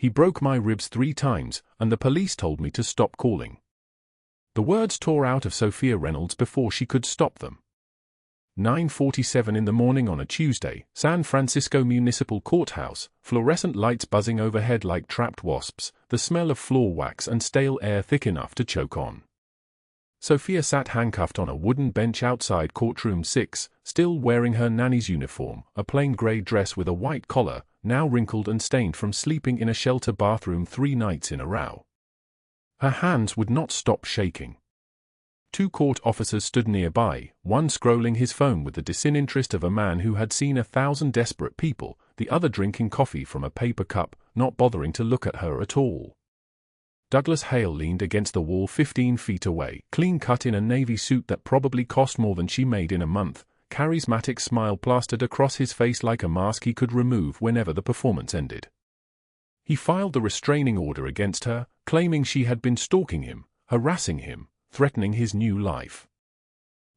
He broke my ribs 3 times, and the police told me to stop calling." The words tore out of Sofia Reynolds before she could stop them. 9:47 in the morning on a Tuesday, San Francisco Municipal Courthouse, fluorescent lights buzzing overhead like trapped wasps, the smell of floor wax and stale air thick enough to choke on. Sofia sat handcuffed on a wooden bench outside courtroom 6, still wearing her nanny's uniform, a plain gray dress with a white collar, now wrinkled and stained from sleeping in a shelter bathroom 3 nights in a row. Her hands would not stop shaking. 2 court officers stood nearby, one scrolling his phone with the disinterest of a man who had seen 1,000 desperate people, the other drinking coffee from a paper cup, not bothering to look at her at all. Douglas Hale leaned against the wall 15 feet away, clean-cut in a navy suit that probably cost more than she made in a month, charismatic smile plastered across his face like a mask he could remove whenever the performance ended. He filed the restraining order against her, claiming she had been stalking him, harassing him, threatening his new life.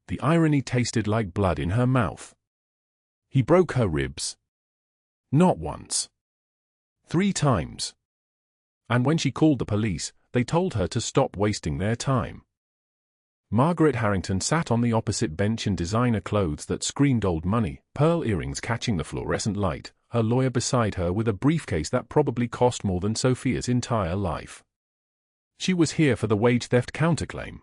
The irony tasted like blood in her mouth. He broke her ribs. Not once. 3 times. And when she called the police, they told her to stop wasting their time. Margaret Harrington sat on the opposite bench in designer clothes that screamed old money, pearl earrings catching the fluorescent light, her lawyer beside her with a briefcase that probably cost more than Sofia's entire life. She was here for the wage theft counterclaim.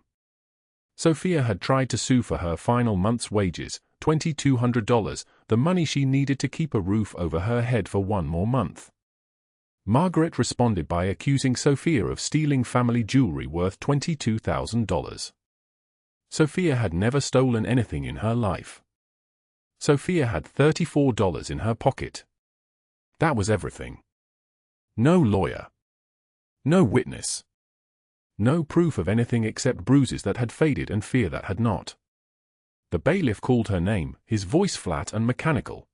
Sofia had tried to sue for her final month's wages, $2,200, the money she needed to keep a roof over her head for 1 more month. Margaret responded by accusing Sofia of stealing family jewelry worth $22,000. Sofia had never stolen anything in her life. Sofia had $34 in her pocket. That was everything. No lawyer. No witness. No proof of anything except bruises that had faded and fear that had not. The bailiff called her name, his voice flat and mechanical.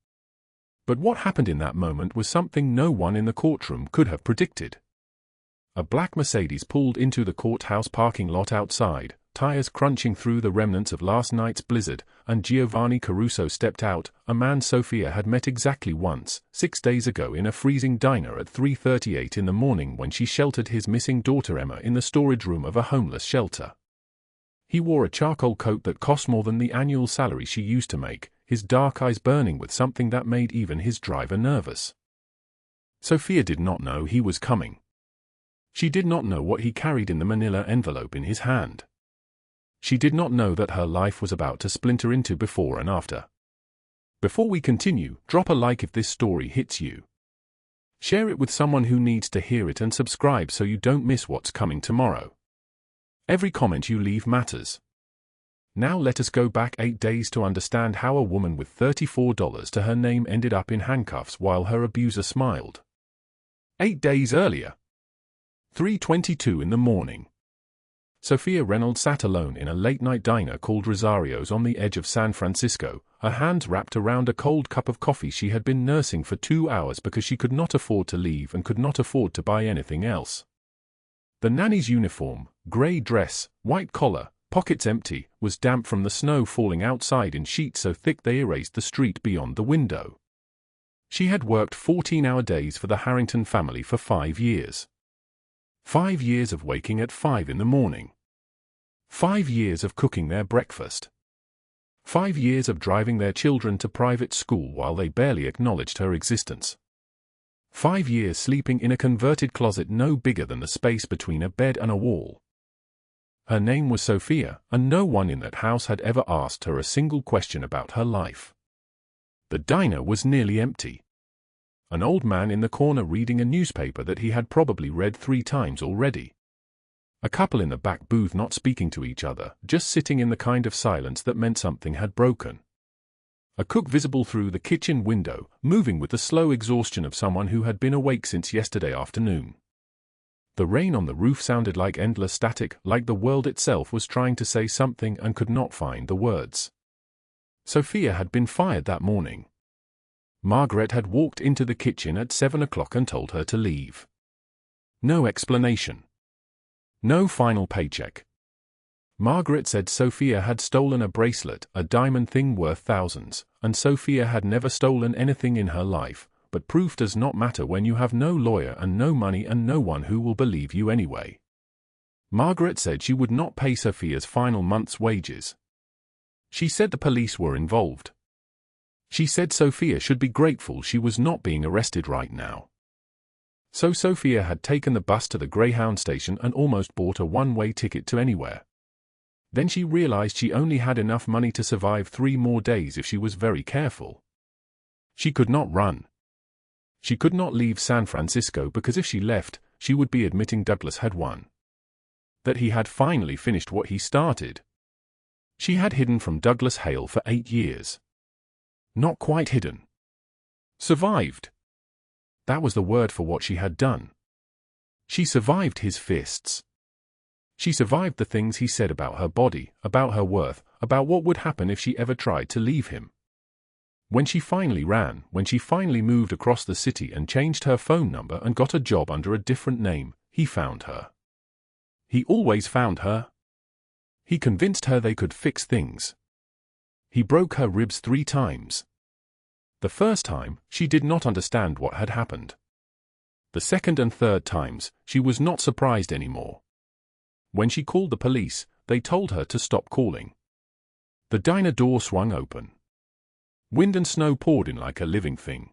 But what happened in that moment was something no one in the courtroom could have predicted. A black Mercedes pulled into the courthouse parking lot outside, tires crunching through the remnants of last night's blizzard, and Giovanni Caruso stepped out, a man Sofia had met exactly once, 6 days ago in a freezing diner at 3:38 in the morning when she sheltered his missing daughter Emma in the storage room of a homeless shelter. He wore a charcoal coat that cost more than the annual salary she used to make, his dark eyes burning with something that made even his driver nervous. Sofia did not know he was coming. She did not know what he carried in the manila envelope in his hand. She did not know that her life was about to splinter into before and after. Before we continue, drop a like if this story hits you. Share it with someone who needs to hear it and subscribe so you don't miss what's coming tomorrow. Every comment you leave matters. Now let us go back 8 days to understand how a woman with $34 to her name ended up in handcuffs while her abuser smiled. 8 days earlier. 3:22 in the morning. Sofia Reynolds sat alone in a late-night diner called Rosario's on the edge of San Francisco, her hands wrapped around a cold cup of coffee she had been nursing for 2 hours because she could not afford to leave and could not afford to buy anything else. The nanny's uniform, gray dress, white collar, pockets empty, was damp from the snow falling outside in sheets so thick they erased the street beyond the window. She had worked 14-hour days for the Harrington family for 5 years. 5 years of waking at 5 in the morning. 5 years of cooking their breakfast. 5 years of driving their children to private school while they barely acknowledged her existence. 5 years sleeping in a converted closet no bigger than the space between a bed and a wall. Her name was Sofia, and no one in that house had ever asked her a single question about her life. The diner was nearly empty. An old man in the corner reading a newspaper that he had probably read 3 times already. A couple in the back booth not speaking to each other, just sitting in the kind of silence that meant something had broken. A cook visible through the kitchen window, moving with the slow exhaustion of someone who had been awake since yesterday afternoon. The rain on the roof sounded like endless static, like the world itself was trying to say something and could not find the words. Sofia had been fired that morning. Margaret had walked into the kitchen at 7 o'clock and told her to leave. No explanation. No final paycheck. Margaret said Sofia had stolen a bracelet, a diamond thing worth thousands, and Sofia had never stolen anything in her life, but proof does not matter when you have no lawyer and no money and no one who will believe you anyway. Margaret said she would not pay Sofia's final month's wages. She said the police were involved. She said Sofia should be grateful she was not being arrested right now. So Sofia had taken the bus to the Greyhound station and almost bought a one-way ticket to anywhere. Then she realized she only had enough money to survive 3 more days if she was very careful. She could not run. She could not leave San Francisco because if she left, she would be admitting Douglas had won. That he had finally finished what he started. She had hidden from Douglas Hale for 8 years. Not quite hidden. Survived. That was the word for what she had done. She survived his fists. She survived the things he said about her body, about her worth, about what would happen if she ever tried to leave him. When she finally ran, when she finally moved across the city and changed her phone number and got a job under a different name, he found her. He always found her. He convinced her they could fix things. He broke her ribs 3 times. The first time, she did not understand what had happened. The second and third times, she was not surprised anymore. When she called the police, they told her to stop calling. The diner door swung open. Wind and snow poured in like a living thing.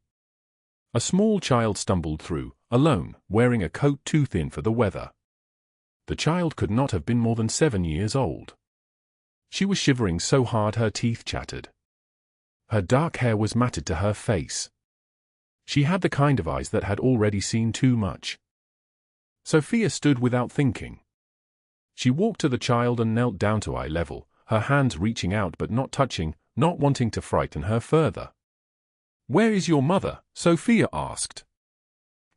A small child stumbled through, alone, wearing a coat too thin for the weather. The child could not have been more than 7 years old. She was shivering so hard her teeth chattered. Her dark hair was matted to her face. She had the kind of eyes that had already seen too much. Sofia stood without thinking. She walked to the child and knelt down to eye level, her hands reaching out but not touching, not wanting to frighten her further. "Where is your mother?" Sofia asked.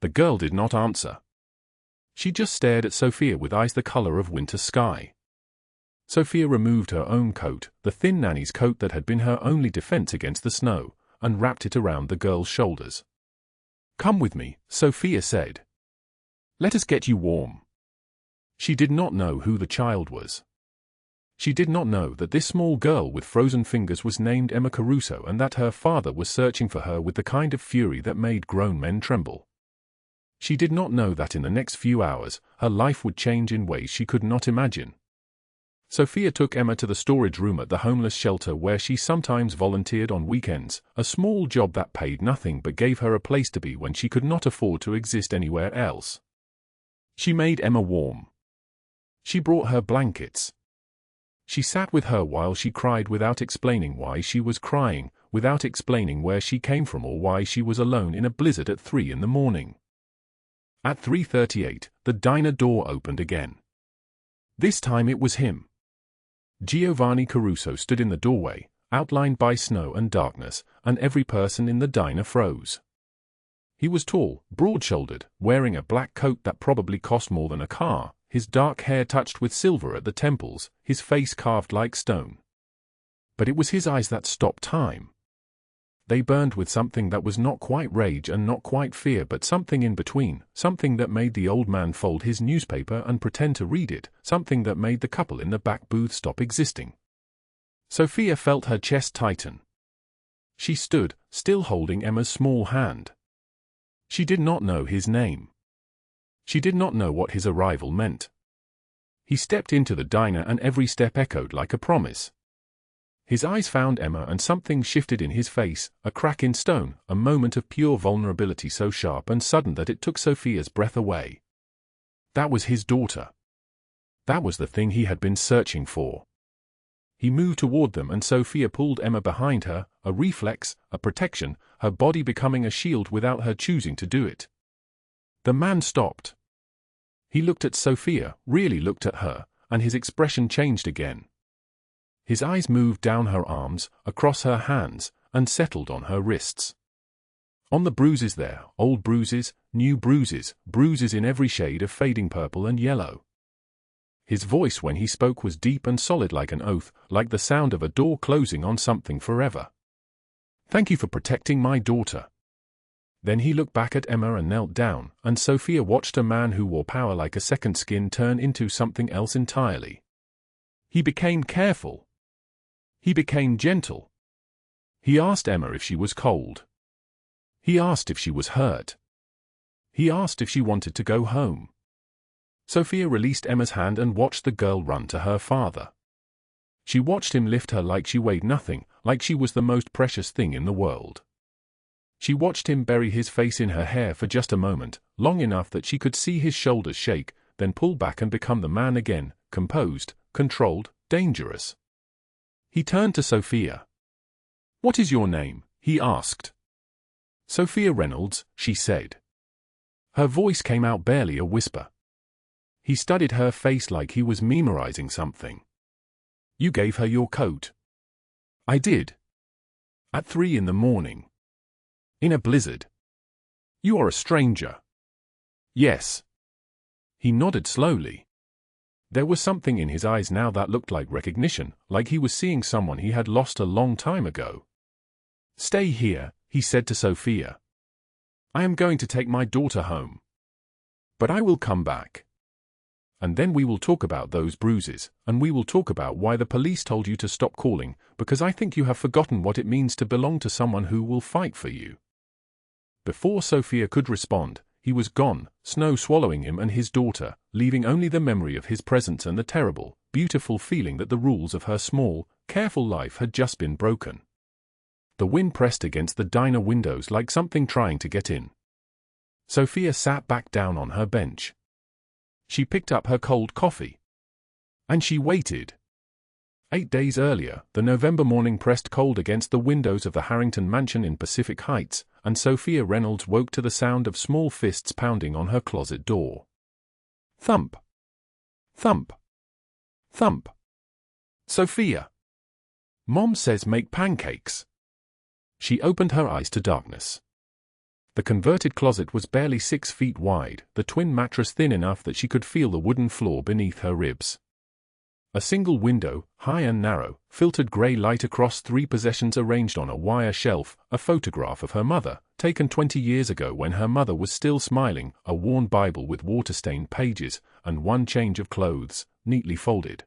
The girl did not answer. She just stared at Sofia with eyes the color of winter sky. Sofia removed her own coat, the thin nanny's coat that had been her only defense against the snow, and wrapped it around the girl's shoulders. "Come with me," Sofia said. "Let us get you warm." She did not know who the child was. She did not know that this small girl with frozen fingers was named Emma Caruso and that her father was searching for her with the kind of fury that made grown men tremble. She did not know that in the next few hours, her life would change in ways she could not imagine. Sofia took Emma to the storage room at the homeless shelter where she sometimes volunteered on weekends, a small job that paid nothing but gave her a place to be when she could not afford to exist anywhere else. She made Emma warm. She brought her blankets. She sat with her while she cried without explaining why she was crying, without explaining where she came from or why she was alone in a blizzard at 3 in the morning. At 3:38, the diner door opened again. This time it was him. Giovanni Caruso stood in the doorway, outlined by snow and darkness, and every person in the diner froze. He was tall, broad-shouldered, wearing a black coat that probably cost more than a car, his dark hair touched with silver at the temples, his face carved like stone. But it was his eyes that stopped time. They burned with something that was not quite rage and not quite fear but something in between, something that made the old man fold his newspaper and pretend to read it, something that made the couple in the back booth stop existing. Sofia felt her chest tighten. She stood, still holding Emma's small hand. She did not know his name. She did not know what his arrival meant. He stepped into the diner and every step echoed like a promise. His eyes found Emma and something shifted in his face, a crack in stone, a moment of pure vulnerability so sharp and sudden that it took Sofia's breath away. That was his daughter. That was the thing he had been searching for. He moved toward them and Sofia pulled Emma behind her, a reflex, a protection, her body becoming a shield without her choosing to do it. The man stopped. He looked at Sofia, really looked at her, and his expression changed again. His eyes moved down her arms, across her hands, and settled on her wrists. On the bruises there, old bruises, new bruises, bruises in every shade of fading purple and yellow. His voice when he spoke was deep and solid like an oath, like the sound of a door closing on something forever. "Thank you for protecting my daughter." Then he looked back at Emma and knelt down, and Sofia watched a man who wore power like a second skin turn into something else entirely. He became careful. He became gentle. He asked Emma if she was cold. He asked if she was hurt. He asked if she wanted to go home. Sofia released Emma's hand and watched the girl run to her father. She watched him lift her like she weighed nothing, like she was the most precious thing in the world. She watched him bury his face in her hair for just a moment, long enough that she could see his shoulders shake, then pull back and become the man again, composed, controlled, dangerous. He turned to Sofia. "What is your name?" he asked. "Sofia Reynolds," she said. Her voice came out barely a whisper. He studied her face like he was memorizing something. "You gave her your coat." "I did. At 3 a.m. In a blizzard." "You are a stranger." "Yes." He nodded slowly. There was something in his eyes now that looked like recognition, like he was seeing someone he had lost a long time ago. "Stay here," he said to Sofia. "I am going to take my daughter home. But I will come back. And then we will talk about those bruises, and we will talk about why the police told you to stop calling, because I think you have forgotten what it means to belong to someone who will fight for you." Before Sofia could respond, he was gone, snow swallowing him and his daughter, leaving only the memory of his presence and the terrible, beautiful feeling that the rules of her small, careful life had just been broken. The wind pressed against the diner windows like something trying to get in. Sofia sat back down on her bench. She picked up her cold coffee. And she waited. 8 days earlier, the November morning pressed cold against the windows of the Harrington mansion in Pacific Heights, and Sofia Reynolds woke to the sound of small fists pounding on her closet door. Thump. Thump. Thump. "Sofia. Mom says make pancakes." She opened her eyes to darkness. The converted closet was barely 6 feet wide, the twin mattress thin enough that she could feel the wooden floor beneath her ribs. A single window, high and narrow, filtered grey light across 3 possessions arranged on a wire shelf, a photograph of her mother, taken 20 years ago when her mother was still smiling, a worn Bible with water-stained pages, and 1 change of clothes, neatly folded.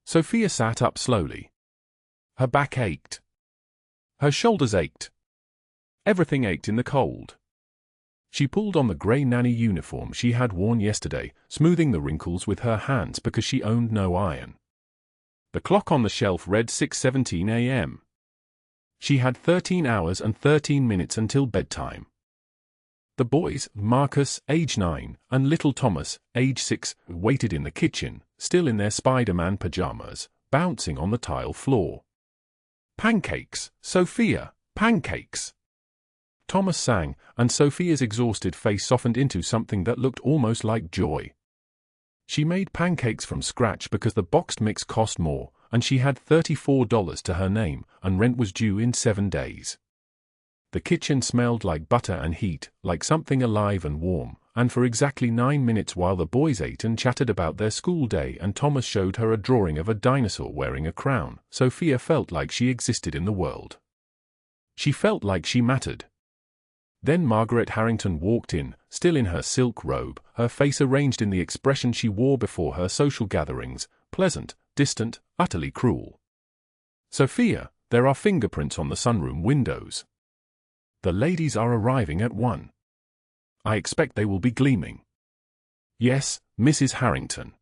Sofia sat up slowly. Her back ached. Her shoulders ached. Everything ached in the cold. She pulled on the grey nanny uniform she had worn yesterday, smoothing the wrinkles with her hands because she owned no iron. The clock on the shelf read 6:17 a.m. She had 13 hours and 13 minutes until bedtime. The boys, Marcus, age 9, and little Thomas, age 6, waited in the kitchen, still in their Spider-Man pajamas, bouncing on the tile floor. "Pancakes, Sofia, pancakes!" Thomas sang, and Sofia's exhausted face softened into something that looked almost like joy. She made pancakes from scratch because the boxed mix cost more, and she had $34 to her name, and rent was due in 7 days. The kitchen smelled like butter and heat, like something alive and warm, and for exactly 9 minutes while the boys ate and chatted about their school day and Thomas showed her a drawing of a dinosaur wearing a crown, Sofia felt like she existed in the world. She felt like she mattered. Then Margaret Harrington walked in, still in her silk robe, her face arranged in the expression she wore before her social gatherings, pleasant, distant, utterly cruel. "Sofia, there are fingerprints on the sunroom windows. The ladies are arriving at 1. I expect they will be gleaming." "Yes, Mrs. Harrington.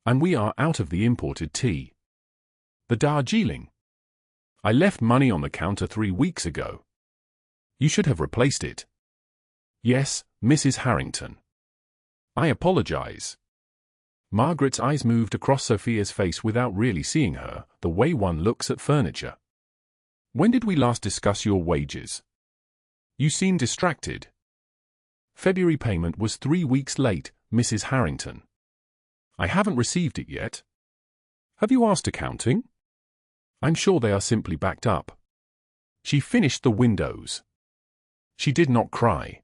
And we are out of the imported tea. The Darjeeling. I left money on the counter 3 weeks ago. You should have replaced it." "Yes, Mrs. Harrington. I apologize." Margaret's eyes moved across Sofia's face without really seeing her, the way one looks at furniture. "When did we last discuss your wages? You seem distracted." "February payment was 3 weeks late, Mrs. Harrington. I haven't received it yet." "Have you asked accounting?" "I'm sure they are simply backed up." She finished the windows. She did not cry.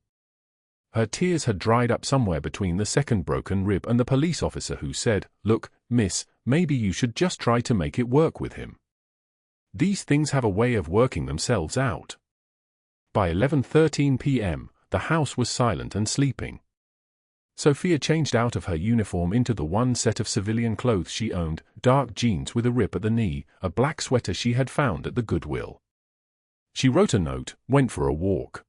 Her tears had dried up somewhere between the second broken rib and the police officer who said, "Look, miss, maybe you should just try to make it work with him. These things have a way of working themselves out." By 11:13 p.m., the house was silent and sleeping. Sofia changed out of her uniform into the one set of civilian clothes she owned, dark jeans with a rip at the knee, a black sweater she had found at the Goodwill. She wrote a note, went for a walk.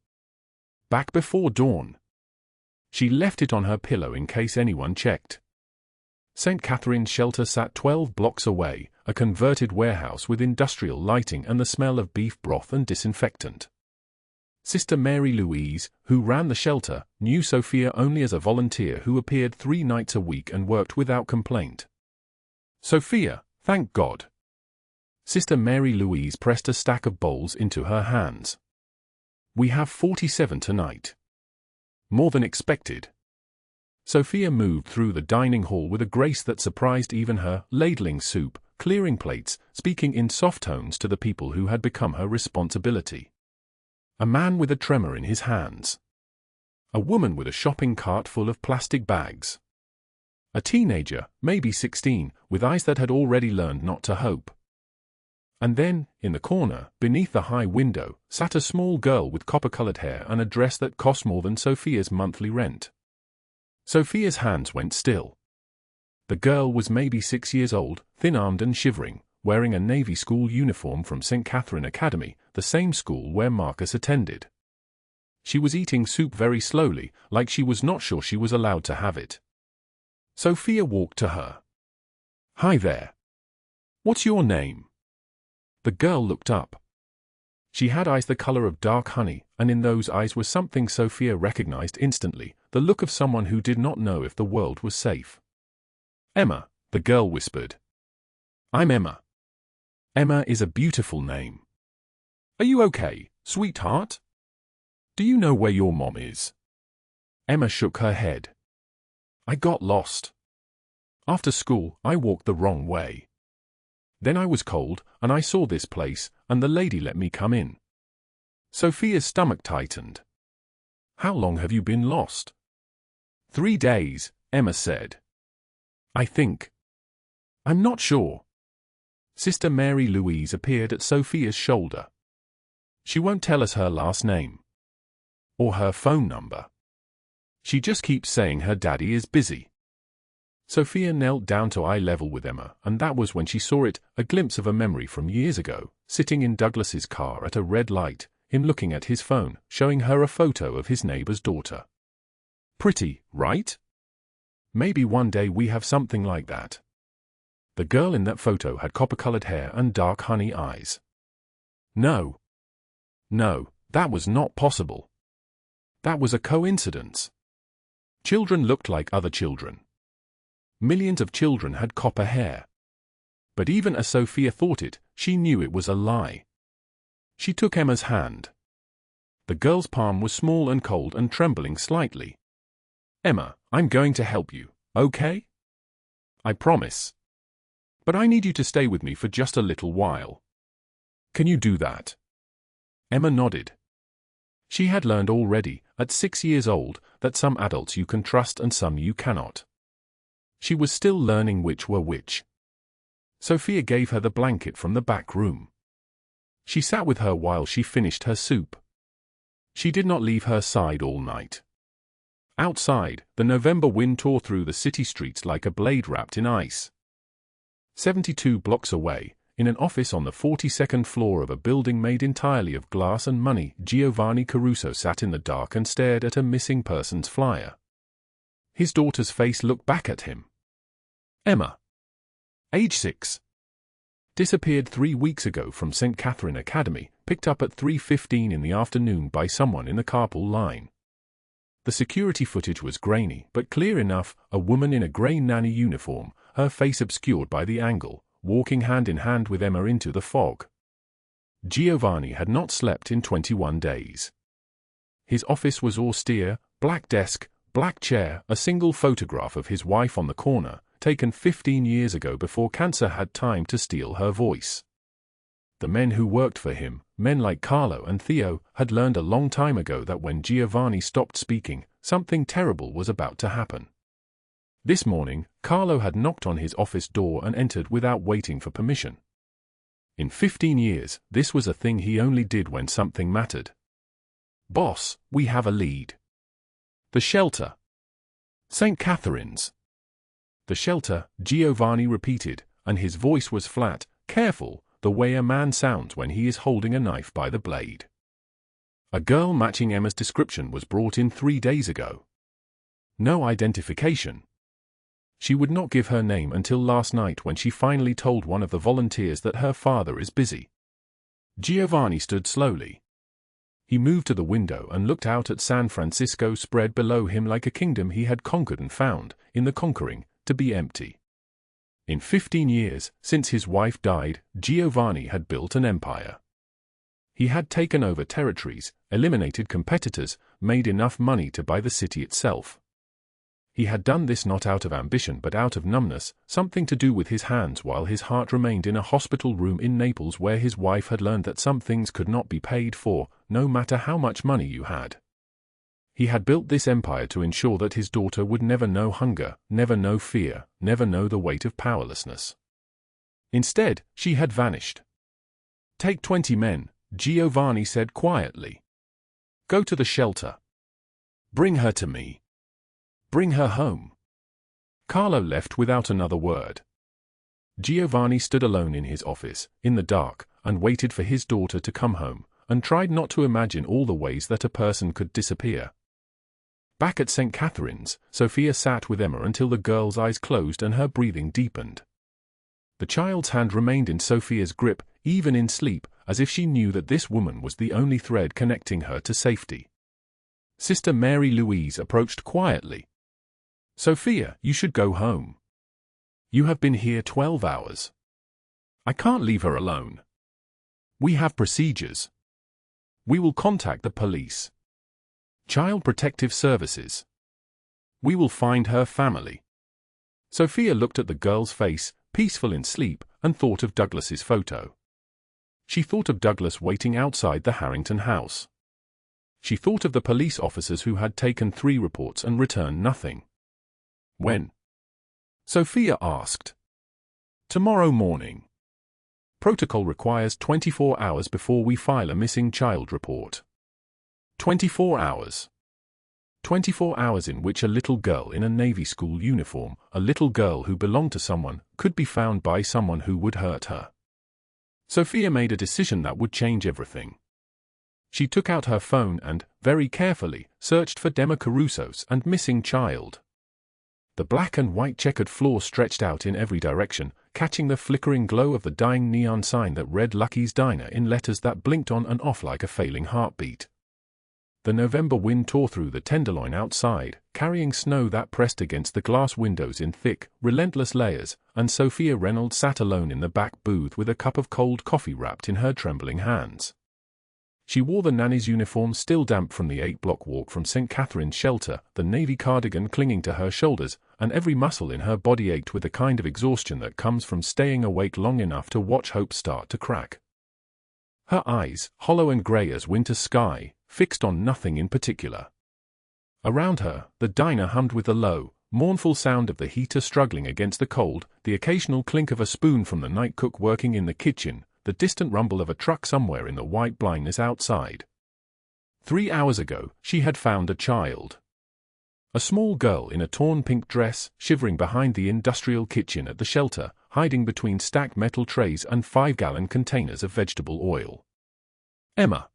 Back before dawn. She left it on her pillow in case anyone checked. St. Catherine's shelter sat 12 blocks away, a converted warehouse with industrial lighting and the smell of beef broth and disinfectant. Sister Mary Louise, who ran the shelter, knew Sofia only as a volunteer who appeared 3 nights a week and worked without complaint. Sofia, thank God. Sister Mary Louise pressed a stack of bowls into her hands. We have 47 tonight. More than expected. Sofia moved through the dining hall with a grace that surprised even her, ladling soup, clearing plates, speaking in soft tones to the people who had become her responsibility. A man with a tremor in his hands. A woman with a shopping cart full of plastic bags. A teenager, maybe 16, with eyes that had already learned not to hope. And then, in the corner, beneath the high window, sat a small girl with copper-colored hair and a dress that cost more than Sofia's monthly rent. Sofia's hands went still. The girl was maybe 6 years old, thin-armed and shivering, wearing a Navy school uniform from St. Catherine Academy, the same school where Marcus attended. She was eating soup very slowly, like she was not sure she was allowed to have it. Sofia walked to her. Hi there. What's your name? The girl looked up. She had eyes the color of dark honey, and in those eyes was something Sofia recognized instantly, the look of someone who did not know if the world was safe. Emma, the girl whispered. I'm Emma. Emma is a beautiful name. Are you okay, sweetheart? Do you know where your mom is? Emma shook her head. I got lost. After school, I walked the wrong way. Then I was cold, and I saw this place, and the lady let me come in. Sofia's stomach tightened. How long have you been lost? 3 days, Emma said. I think. I'm not sure. Sister Mary Louise appeared at Sofia's shoulder. She won't tell us her last name. Or her phone number. She just keeps saying her daddy is busy. Sofia knelt down to eye level with Emma, and that was when she saw it, a glimpse of a memory from years ago, sitting in Douglas's car at a red light, him looking at his phone, showing her a photo of his neighbor's daughter. Pretty, right? Maybe one day we have something like that. The girl in that photo had copper-colored hair and dark honey eyes. No. No, that was not possible. That was a coincidence. Children looked like other children. Millions of children had copper hair. But even as Sofia thought it, she knew it was a lie. She took Emma's hand. The girl's palm was small and cold and trembling slightly. Emma, I'm going to help you, okay? I promise. But I need you to stay with me for just a little while. Can you do that? Emma nodded. She had learned already, at 6 years old, that some adults you can trust and some you cannot. She was still learning which were which. Sofia gave her the blanket from the back room. She sat with her while she finished her soup. She did not leave her side all night. Outside, the November wind tore through the city streets like a blade wrapped in ice. 72 blocks away, in an office on the 42nd floor of a building made entirely of glass and money, Giovanni Caruso sat in the dark and stared at a missing persons flyer. His daughter's face looked back at him. Emma. Age 6. Disappeared 3 weeks ago from St. Catherine Academy, picked up at 3:15 in the afternoon by someone in the carpool line. The security footage was grainy but clear enough, a woman in a grey nanny uniform, her face obscured by the angle, walking hand in hand with Emma into the fog. Giovanni had not slept in 21 days. His office was austere, black desk, black chair, a single photograph of his wife on the corner, taken 15 years ago before cancer had time to steal her voice. The men who worked for him, men like Carlo and Theo, had learned a long time ago that when Giovanni stopped speaking, something terrible was about to happen. This morning, Carlo had knocked on his office door and entered without waiting for permission. In 15 years, this was a thing he only did when something mattered. Boss, we have a lead. The shelter. St. Catherine's. The shelter, Giovanni repeated, and his voice was flat, careful, the way a man sounds when he is holding a knife by the blade. A girl matching Emma's description was brought in 3 days ago. No identification. She would not give her name until last night when she finally told one of the volunteers that her father is busy. Giovanni stood slowly. He moved to the window and looked out at San Francisco spread below him like a kingdom he had conquered and found, in the conquering, to be empty. In 15 years, since his wife died, Giovanni had built an empire. He had taken over territories, eliminated competitors, made enough money to buy the city itself. He had done this not out of ambition but out of numbness, something to do with his hands, while his heart remained in a hospital room in Naples where his wife had learned that some things could not be paid for, no matter how much money you had. He had built this empire to ensure that his daughter would never know hunger, never know fear, never know the weight of powerlessness. Instead, she had vanished. "Take 20 men," Giovanni said quietly. "Go to the shelter. Bring her to me. Bring her home." Carlo left without another word. Giovanni stood alone in his office, in the dark, and waited for his daughter to come home, and tried not to imagine all the ways that a person could disappear. Back at St. Catherine's, Sofia sat with Emma until the girl's eyes closed and her breathing deepened. The child's hand remained in Sofia's grip, even in sleep, as if she knew that this woman was the only thread connecting her to safety. Sister Mary Louise approached quietly. "Sofia, you should go home. You have been here 12 hours. I can't leave her alone. We have procedures. We will contact the police. Child Protective Services. We will find her family." Sofia looked at the girl's face, peaceful in sleep, and thought of Douglas's photo. She thought of Douglas waiting outside the Harrington house. She thought of the police officers who had taken 3 reports and returned nothing. "When?" Sofia asked. "Tomorrow morning. Protocol requires 24 hours before we file a missing child report. 24 hours. 24 hours in which a little girl in a Navy school uniform, a little girl who belonged to someone, could be found by someone who would hurt her." Sofia made a decision that would change everything. She took out her phone and, very carefully, searched for Dema Caruso's and missing child. The black and white checkered floor stretched out in every direction, catching the flickering glow of the dying neon sign that read Lucky's Diner in letters that blinked on and off like a failing heartbeat. The November wind tore through the tenderloin outside, carrying snow that pressed against the glass windows in thick, relentless layers, and Sofia Reynolds sat alone in the back booth with a cup of cold coffee wrapped in her trembling hands. She wore the nanny's uniform still damp from the 8-block walk from St. Catherine's shelter, the navy cardigan clinging to her shoulders, and every muscle in her body ached with the kind of exhaustion that comes from staying awake long enough to watch hope start to crack. Her eyes, hollow and grey as winter sky, fixed on nothing in particular. Around her, the diner hummed with the low, mournful sound of the heater struggling against the cold, the occasional clink of a spoon from the night cook working in the kitchen, the distant rumble of a truck somewhere in the white blindness outside. 3 hours ago, she had found a child. A small girl in a torn pink dress, shivering behind the industrial kitchen at the shelter, hiding between stacked metal trays and 5-gallon containers of vegetable oil. "Emma."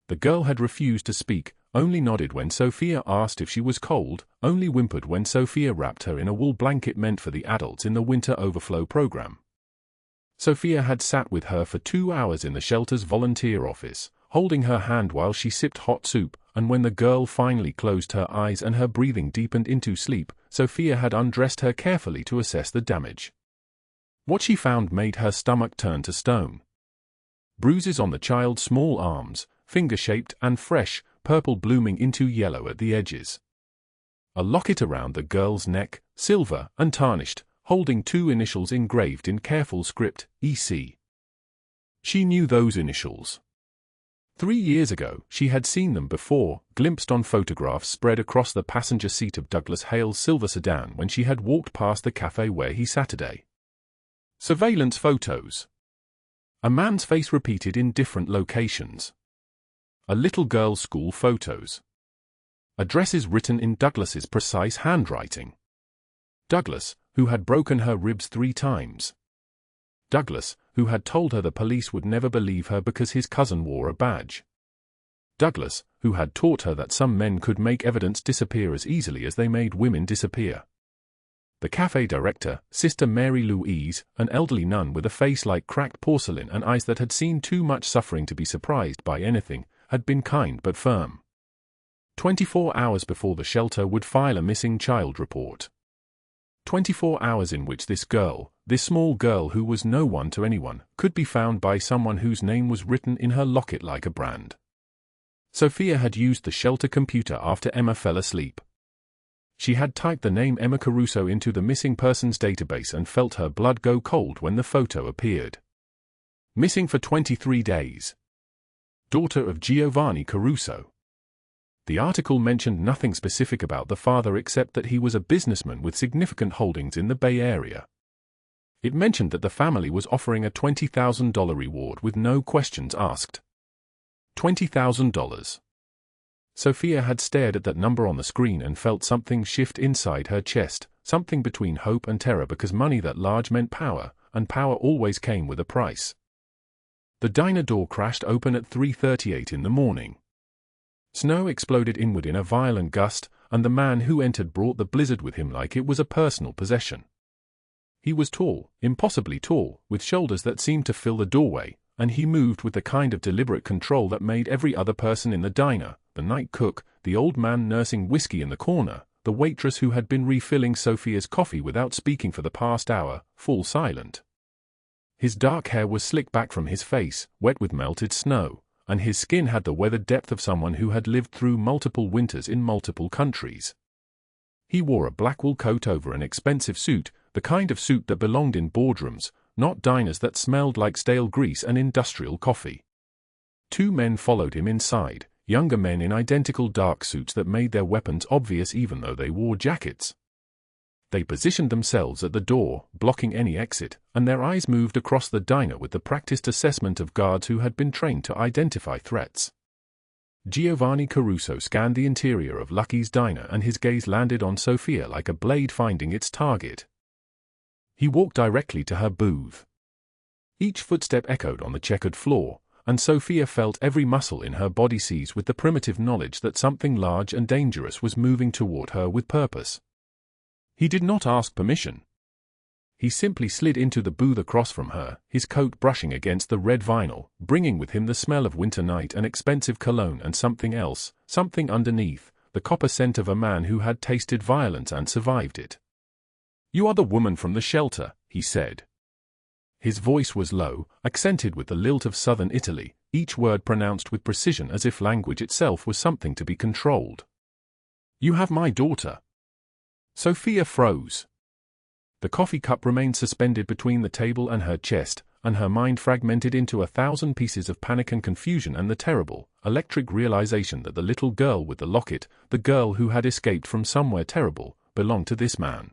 The girl had refused to speak, only nodded when Sofia asked if she was cold, only whimpered when Sofia wrapped her in a wool blanket meant for the adults in the winter overflow program. Sofia had sat with her for 2 hours in the shelter's volunteer office, holding her hand while she sipped hot soup, and when the girl finally closed her eyes and her breathing deepened into sleep, Sofia had undressed her carefully to assess the damage. What she found made her stomach turn to stone. Bruises on the child's small arms, finger-shaped and fresh, purple blooming into yellow at the edges. A locket around the girl's neck, silver and tarnished, holding 2 initials engraved in careful script, EC. She knew those initials. 3 years ago, she had seen them before, glimpsed on photographs spread across the passenger seat of Douglas Hale's silver sedan when she had walked past the cafe where he Saturday. Surveillance photos. A man's face repeated in different locations. A little girl's school photos. Addresses written in Douglas's precise handwriting. Douglas, who had broken her ribs 3 times. Douglas, who had told her the police would never believe her because his cousin wore a badge. Douglas, who had taught her that some men could make evidence disappear as easily as they made women disappear. The cafe director, Sister Mary Louise, an elderly nun with a face like cracked porcelain and eyes that had seen too much suffering to be surprised by anything, had been kind but firm. 24 hours before the shelter would file a missing child report. 24 hours in which this girl, this small girl who was no one to anyone, could be found by someone whose name was written in her locket like a brand. Sofia had used the shelter computer after Emma fell asleep. She had typed the name Emma Caruso into the missing persons database and felt her blood go cold when the photo appeared. Missing for 23 days. Daughter of Giovanni Caruso. The article mentioned nothing specific about the father except that he was a businessman with significant holdings in the Bay Area. It mentioned that the family was offering a $20,000 reward with no questions asked. $20,000. Sofia had stared at that number on the screen and felt something shift inside her chest, something between hope and terror because money that large meant power, and power always came with a price. The diner door crashed open at 3:38 in the morning. Snow exploded inward in a violent gust, and the man who entered brought the blizzard with him like it was a personal possession. He was tall, impossibly tall, with shoulders that seemed to fill the doorway, and he moved with the kind of deliberate control that made every other person in the diner, the night cook, the old man nursing whiskey in the corner, the waitress who had been refilling Sofia's coffee without speaking for the past hour, fall silent. His dark hair was slicked back from his face, wet with melted snow, and his skin had the weathered depth of someone who had lived through multiple winters in multiple countries. He wore a black wool coat over an expensive suit, the kind of suit that belonged in boardrooms, not diners that smelled like stale grease and industrial coffee. Two men followed him inside, younger men in identical dark suits that made their weapons obvious even though they wore jackets. They positioned themselves at the door, blocking any exit, and their eyes moved across the diner with the practiced assessment of guards who had been trained to identify threats. Giovanni Caruso scanned the interior of Lucky's diner and his gaze landed on Sofia like a blade finding its target. He walked directly to her booth. Each footstep echoed on the checkered floor, and Sofia felt every muscle in her body seize with the primitive knowledge that something large and dangerous was moving toward her with purpose. He did not ask permission. He simply slid into the booth across from her, his coat brushing against the red vinyl, bringing with him the smell of winter night and expensive cologne and something else, something underneath, the copper scent of a man who had tasted violence and survived it. "You are the woman from the shelter," he said. His voice was low, accented with the lilt of southern Italy, each word pronounced with precision as if language itself was something to be controlled. "You have my daughter." Sofia froze. The coffee cup remained suspended between the table and her chest, and her mind fragmented into 1,000 pieces of panic and confusion and the terrible, electric realization that the little girl with the locket, the girl who had escaped from somewhere terrible, belonged to this man.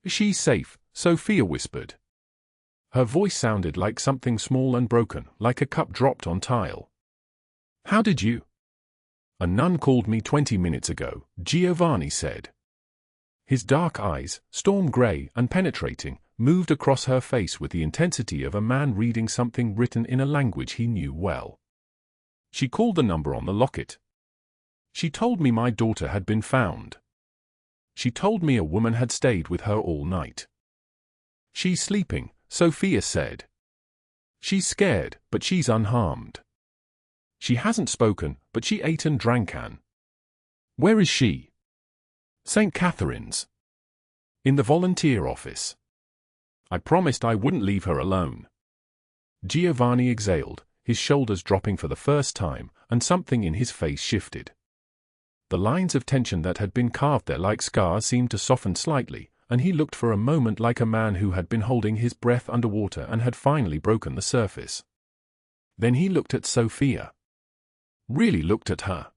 She's safe," Sofia whispered. Her voice sounded like something small and broken, like a cup dropped on tile. "How did you?" "A nun called me 20 minutes ago," Giovanni said. His dark eyes, storm gray and penetrating, moved across her face with the intensity of a man reading something written in a language he knew well. "She called the number on the locket. She told me my daughter had been found. She told me a woman had stayed with her all night." "She's sleeping," Sofia said. "She's scared, but she's unharmed. She hasn't spoken, but she ate and drank an. Where is she?" "St. Catherine's. In the volunteer office. I promised I wouldn't leave her alone." Giovanni exhaled, his shoulders dropping for the first time, and something in his face shifted. The lines of tension that had been carved there like scars seemed to soften slightly, and he looked for a moment like a man who had been holding his breath underwater and had finally broken the surface. Then he looked at Sofia. Really looked at her.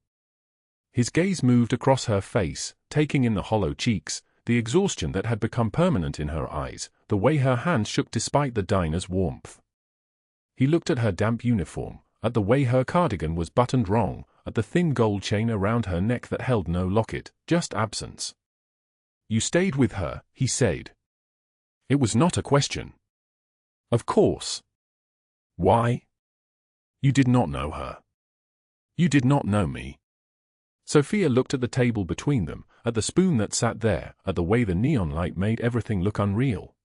His gaze moved across her face, taking in the hollow cheeks, the exhaustion that had become permanent in her eyes, the way her hands shook despite the diner's warmth. He looked at her damp uniform, at the way her cardigan was buttoned wrong, at the thin gold chain around her neck that held no locket, just absence. "You stayed with her," he said. It was not a question. "Of course." "Why?" "You did not know her. You did not know me. Sofia looked at the table between them, at the spoon that sat there, at the way the neon light made everything look unreal.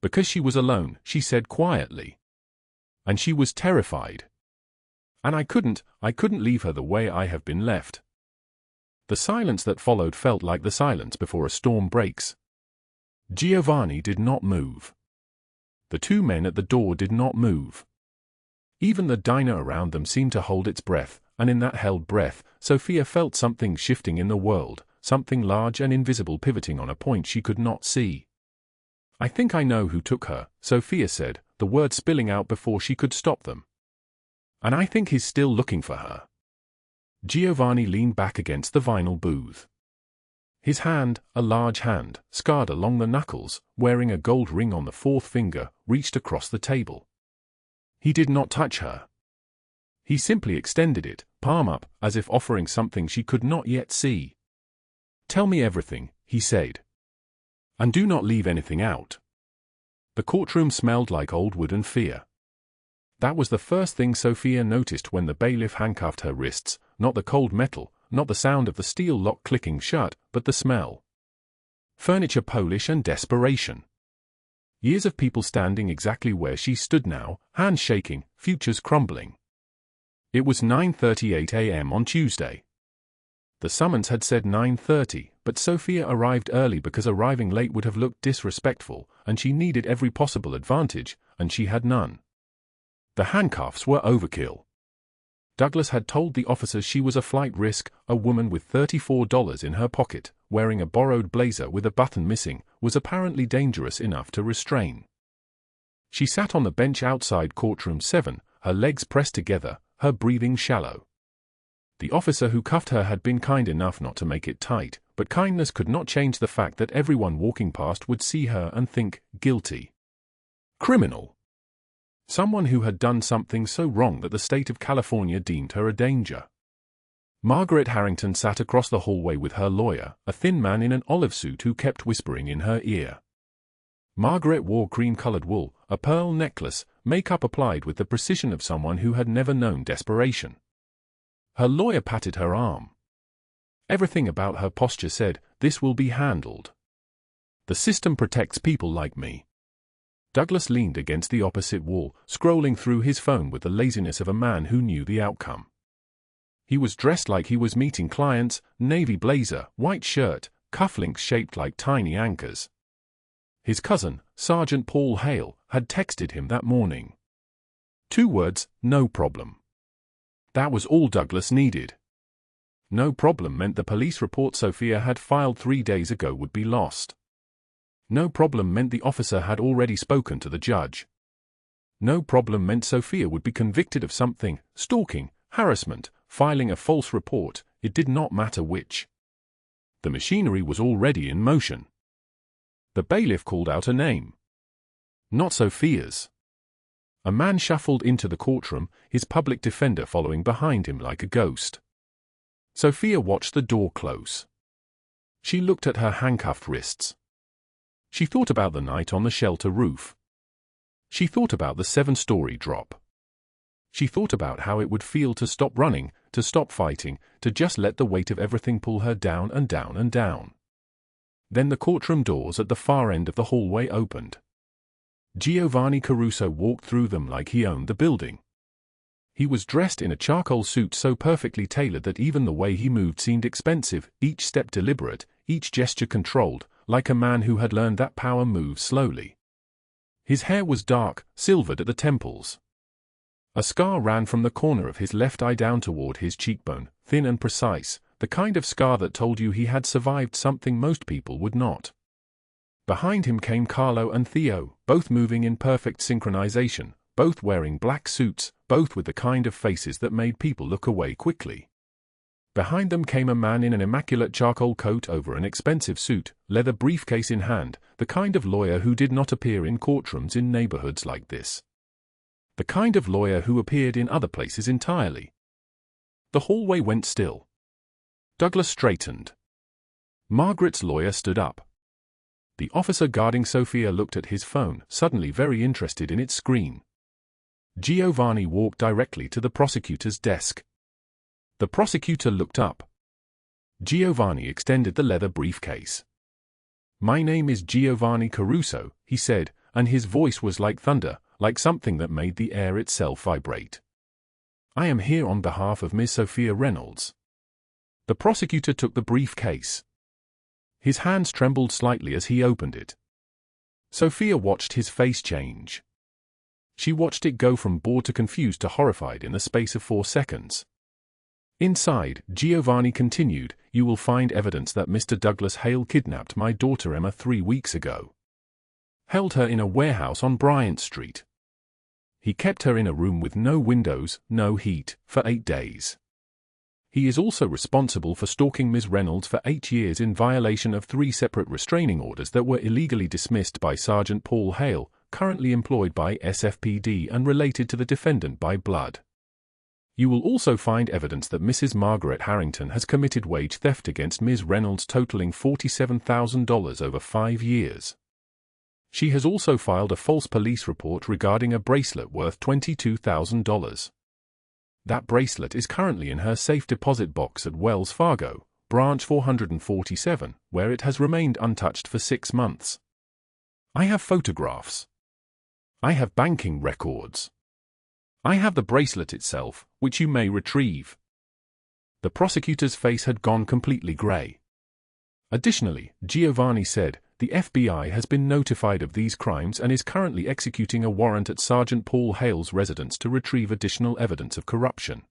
Because she was alone, she said quietly. And she was terrified. And I couldn't leave her the way I have been left. The silence that followed felt like the silence before a storm breaks. Giovanni did not move. The two men at the door did not move. Even the diner around them seemed to hold its breath, and in that held breath, Sofia felt something shifting in the world, something large and invisible pivoting on a point she could not see. I think I know who took her, Sofia said, the words spilling out before she could stop them. And I think he's still looking for her. Giovanni leaned back against the vinyl booth. His hand, a large hand, scarred along the knuckles, wearing a gold ring on the fourth finger, reached across the table. He did not touch her. He simply extended it, palm up, as if offering something she could not yet see. Tell me everything, he said. And do not leave anything out. The courtroom smelled like old wood and fear. That was the first thing Sofia noticed when the bailiff handcuffed her wrists, not the cold metal, not the sound of the steel lock clicking shut, but the smell. Furniture polish and desperation. Years of people standing exactly where she stood now, hands shaking, futures crumbling. It was 9:38 a.m. on Tuesday. The summons had said 9:30, but Sofia arrived early because arriving late would have looked disrespectful, and she needed every possible advantage, and she had none. The handcuffs were overkill. Douglas had told the officers she was a flight risk. A woman with $34 in her pocket, wearing a borrowed blazer with a button missing, was apparently dangerous enough to restrain. She sat on the bench outside courtroom 7, her legs pressed together, her breathing shallow. The officer who cuffed her had been kind enough not to make it tight, but kindness could not change the fact that everyone walking past would see her and think, guilty. Criminal. Someone who had done something so wrong that the state of California deemed her a danger. Margaret Harrington sat across the hallway with her lawyer, a thin man in an olive suit who kept whispering in her ear. Margaret wore cream-colored wool, a pearl necklace, makeup applied with the precision of someone who had never known desperation. Her lawyer patted her arm. Everything about her posture said, "This will be handled. The system protects people like me." Douglas leaned against the opposite wall, scrolling through his phone with the laziness of a man who knew the outcome. He was dressed like he was meeting clients, navy blazer, white shirt, cufflinks shaped like tiny anchors. His cousin, Sergeant Paul Hale, had texted him that morning. 2 words, no problem. That was all Douglas needed. No problem meant the police report Sofia had filed 3 days ago would be lost. No problem meant the officer had already spoken to the judge. No problem meant Sofia would be convicted of something, stalking, harassment, filing a false report, it did not matter which. The machinery was already in motion. The bailiff called out a name. Not Sofia's. A man shuffled into the courtroom, his public defender following behind him like a ghost. Sofia watched the door close. She looked at her handcuffed wrists. She thought about the night on the shelter roof. She thought about the 7-story drop. She thought about how it would feel to stop running, to stop fighting, to just let the weight of everything pull her down and down and down. Then the courtroom doors at the far end of the hallway opened. Giovanni Caruso walked through them like he owned the building. He was dressed in a charcoal suit so perfectly tailored that even the way he moved seemed expensive, each step deliberate, each gesture controlled, like a man who had learned that power moves slowly. His hair was dark, silvered at the temples. A scar ran from the corner of his left eye down toward his cheekbone, thin and precise, the kind of scar that told you he had survived something most people would not. Behind him came Carlo and Theo, both moving in perfect synchronization, both wearing black suits, both with the kind of faces that made people look away quickly. Behind them came a man in an immaculate charcoal coat over an expensive suit, leather briefcase in hand, the kind of lawyer who did not appear in courtrooms in neighborhoods like this. The kind of lawyer who appeared in other places entirely. The hallway went still. Douglas straightened. Margaret's lawyer stood up. The officer guarding Sofia looked at his phone, suddenly very interested in its screen. Giovanni walked directly to the prosecutor's desk. The prosecutor looked up. Giovanni extended the leather briefcase. "My name is Giovanni Caruso," he said, and his voice was like thunder, like something that made the air itself vibrate. "I am here on behalf of Ms. Sofia Reynolds." The prosecutor took the briefcase. His hands trembled slightly as he opened it. Sofia watched his face change. She watched it go from bored to confused to horrified in the space of 4 seconds. Inside, Giovanni continued, "You will find evidence that Mr. Douglas Hale kidnapped my daughter Emma 3 weeks ago. Held her in a warehouse on Bryant Street. He kept her in a room with no windows, no heat, for 8 days. He is also responsible for stalking Ms. Reynolds for 8 years in violation of 3 separate restraining orders that were illegally dismissed by Sergeant Paul Hale, currently employed by SFPD and related to the defendant by blood. You will also find evidence that Mrs. Margaret Harrington has committed wage theft against Ms. Reynolds totaling $47,000 over 5 years. She has also filed a false police report regarding a bracelet worth $22,000. That bracelet is currently in her safe deposit box at Wells Fargo, branch 447, where it has remained untouched for 6 months. I have photographs. I have banking records. I have the bracelet itself, which you may retrieve." The prosecutor's face had gone completely grey. Additionally, Giovanni said, "The FBI has been notified of these crimes and is currently executing a warrant at Sergeant Paul Hale's residence to retrieve additional evidence of corruption."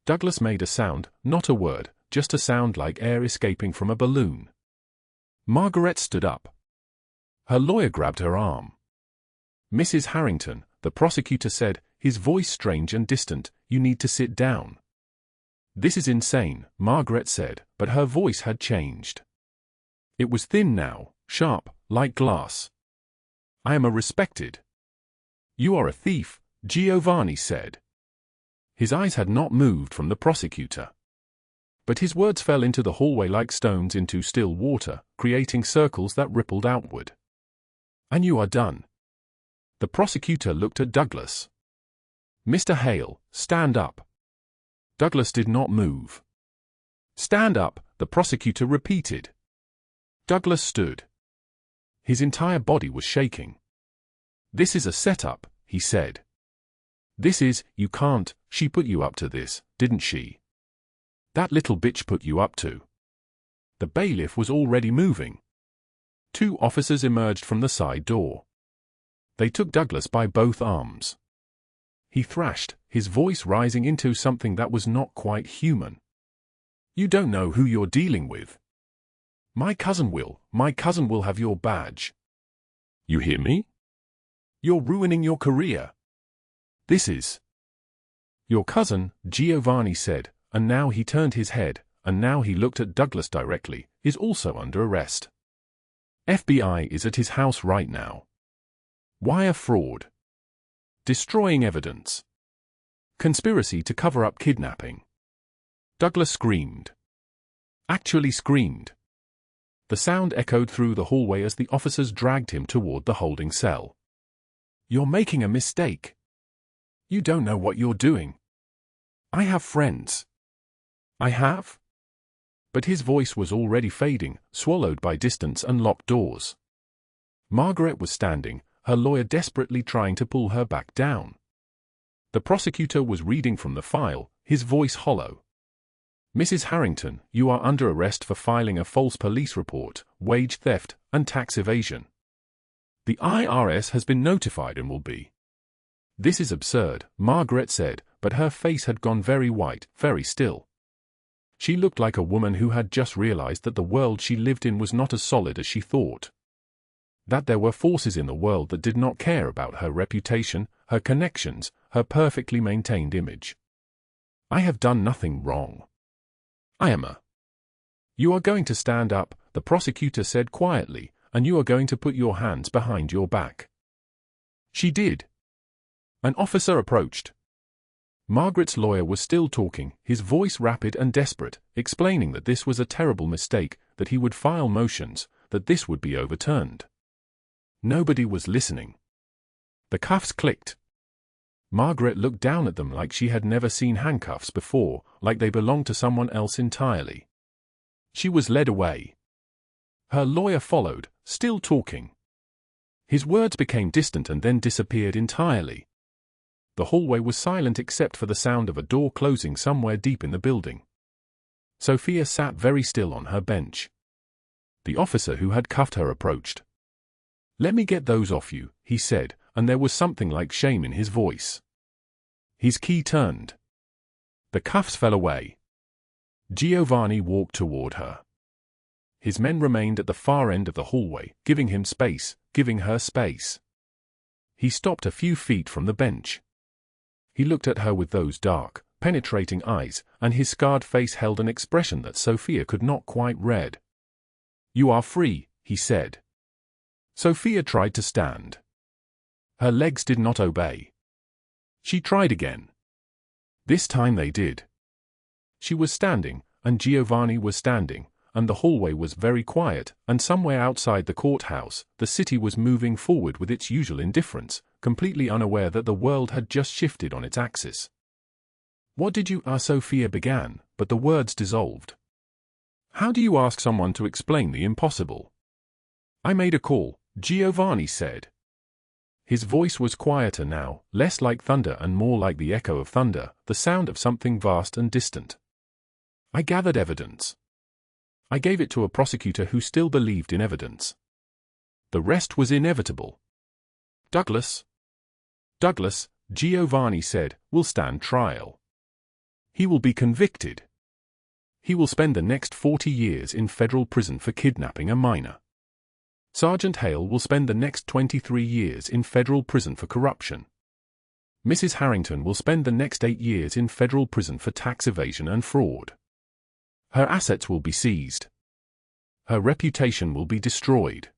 Douglas made a sound, not a word, just a sound like air escaping from a balloon. Margaret stood up. Her lawyer grabbed her arm. "Mrs. Harrington," the prosecutor said, his voice strange and distant, "you need to sit down." "This is insane," Margaret said, but her voice had changed. It was thin now, sharp, like glass. "I am a respected—" "You are a thief," Giovanni said. His eyes had not moved from the prosecutor. But his words fell into the hallway like stones into still water, creating circles that rippled outward. "And you are done." The prosecutor looked at Douglas. "Mr. Hale, stand up." Douglas did not move. "Stand up," the prosecutor repeated. Douglas stood. His entire body was shaking. "This is a setup," he said. "This is, you can't, she put you up to this, didn't she? That little bitch put you up to." The bailiff was already moving. 2 officers emerged from the side door. They took Douglas by both arms. He thrashed, his voice rising into something that was not quite human. "You don't know who you're dealing with. My cousin will have your badge. You hear me? You're ruining your career. This is—" "Your cousin," Giovanni said, and now he turned his head, and now he looked at Douglas directly, "is also under arrest. FBI is at his house right now. Wire fraud. Destroying evidence. Conspiracy to cover up kidnapping." Douglas screamed. Actually screamed. The sound echoed through the hallway as the officers dragged him toward the holding cell. "You're making a mistake. You don't know what you're doing. I have friends." "I have?" But his voice was already fading, swallowed by distance and locked doors. Margaret was standing, her lawyer desperately trying to pull her back down. The prosecutor was reading from the file, his voice hollow. "Mrs. Harrington, you are under arrest for filing a false police report, wage theft, and tax evasion. The IRS has been notified and will be—" "This is absurd," Margaret said, but her face had gone very white, very still. She looked like a woman who had just realized that the world she lived in was not as solid as she thought. That there were forces in the world that did not care about her reputation, her connections, her perfectly maintained image. "I have done nothing wrong. I am a—" "You are going to stand up," the prosecutor said quietly, "and you are going to put your hands behind your back." She did. An officer approached. Margaret's lawyer was still talking, his voice rapid and desperate, explaining that this was a terrible mistake, that he would file motions, that this would be overturned. Nobody was listening. The cuffs clicked. Margaret looked down at them like she had never seen handcuffs before, like they belonged to someone else entirely. She was led away. Her lawyer followed, still talking. His words became distant and then disappeared entirely. The hallway was silent except for the sound of a door closing somewhere deep in the building. Sofia sat very still on her bench. The officer who had cuffed her approached. "Let me get those off you," he said, and there was something like shame in his voice. His key turned. The cuffs fell away. Giovanni walked toward her. His men remained at the far end of the hallway, giving him space, giving her space. He stopped a few feet from the bench. He looked at her with those dark, penetrating eyes, and his scarred face held an expression that Sofia could not quite read. "You are free," he said. Sofia tried to stand. Her legs did not obey. She tried again. This time they did. She was standing, and Giovanni was standing, and the hallway was very quiet, and somewhere outside the courthouse, the city was moving forward with its usual indifference, completely unaware that the world had just shifted on its axis. "What did you ask?" Sofia began, but the words dissolved. "How do you ask someone to explain the impossible?" "I made a call," Giovanni said. His voice was quieter now, less like thunder and more like the echo of thunder, the sound of something vast and distant. "I gathered evidence. I gave it to a prosecutor who still believed in evidence. The rest was inevitable. Douglas, Giovanni said, will stand trial. He will be convicted. He will spend the next 40 years in federal prison for kidnapping a minor. Sergeant Hale will spend the next 23 years in federal prison for corruption. Mrs. Harrington will spend the next 8 years in federal prison for tax evasion and fraud. Her assets will be seized. Her reputation will be destroyed.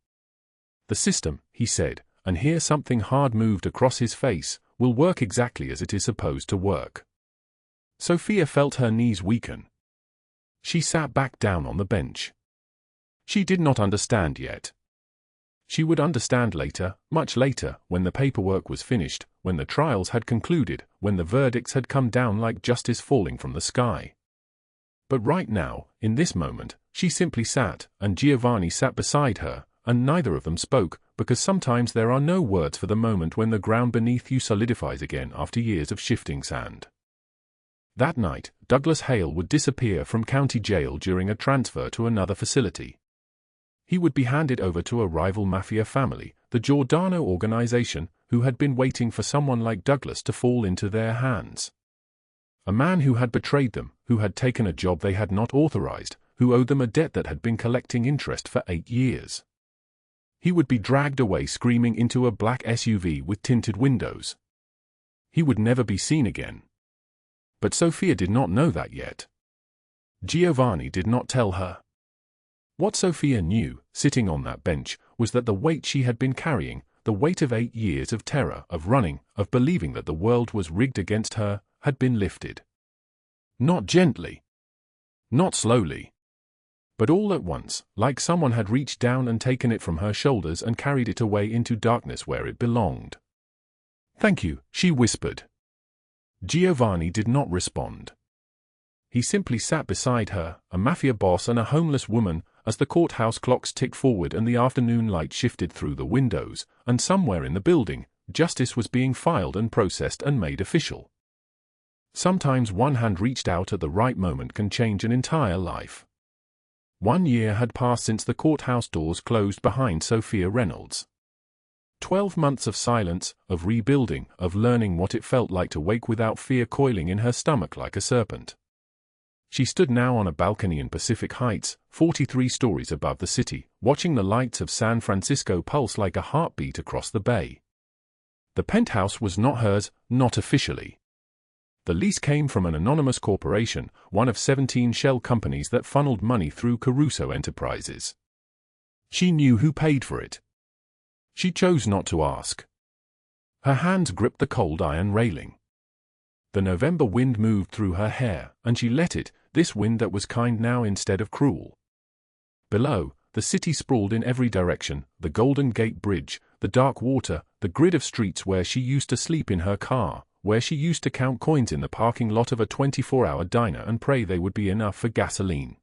The system," he said, and here something hard moved across his face, "will work exactly as it is supposed to work." Sofia felt her knees weaken. She sat back down on the bench. She did not understand yet. She would understand later, much later, when the paperwork was finished, when the trials had concluded, when the verdicts had come down like justice falling from the sky. But right now, in this moment, she simply sat, and Giovanni sat beside her, and neither of them spoke, because sometimes there are no words for the moment when the ground beneath you solidifies again after years of shifting sand. That night, Douglas Hale would disappear from county jail during a transfer to another facility. He would be handed over to a rival Mafia family, the Giordano organization, who had been waiting for someone like Douglas to fall into their hands. A man who had betrayed them, who had taken a job they had not authorized, who owed them a debt that had been collecting interest for 8 years. He would be dragged away screaming into a black SUV with tinted windows. He would never be seen again. But Sofia did not know that yet. Giovanni did not tell her. What Sofia knew, sitting on that bench, was that the weight she had been carrying, the weight of 8 years of terror, of running, of believing that the world was rigged against her, had been lifted. Not gently. Not slowly. But all at once, like someone had reached down and taken it from her shoulders and carried it away into darkness where it belonged. "Thank you," she whispered. Giovanni did not respond. He simply sat beside her, a Mafia boss and a homeless woman, as the courthouse clocks ticked forward and the afternoon light shifted through the windows, and somewhere in the building, justice was being filed and processed and made official. Sometimes one hand reached out at the right moment can change an entire life. 1 year had passed since the courthouse doors closed behind Sofia Reynolds. 12 months of silence, of rebuilding, of learning what it felt like to wake without fear coiling in her stomach like a serpent. She stood now on a balcony in Pacific Heights, 43 stories above the city, watching the lights of San Francisco pulse like a heartbeat across the bay. The penthouse was not hers, not officially. The lease came from an anonymous corporation, one of 17 shell companies that funneled money through Caruso Enterprises. She knew who paid for it. She chose not to ask. Her hands gripped the cold iron railing. The November wind moved through her hair, and she let it, this wind that was kind now instead of cruel. Below, the city sprawled in every direction, the Golden Gate Bridge, the dark water, the grid of streets where she used to sleep in her car, where she used to count coins in the parking lot of a 24-hour diner and pray they would be enough for gasoline.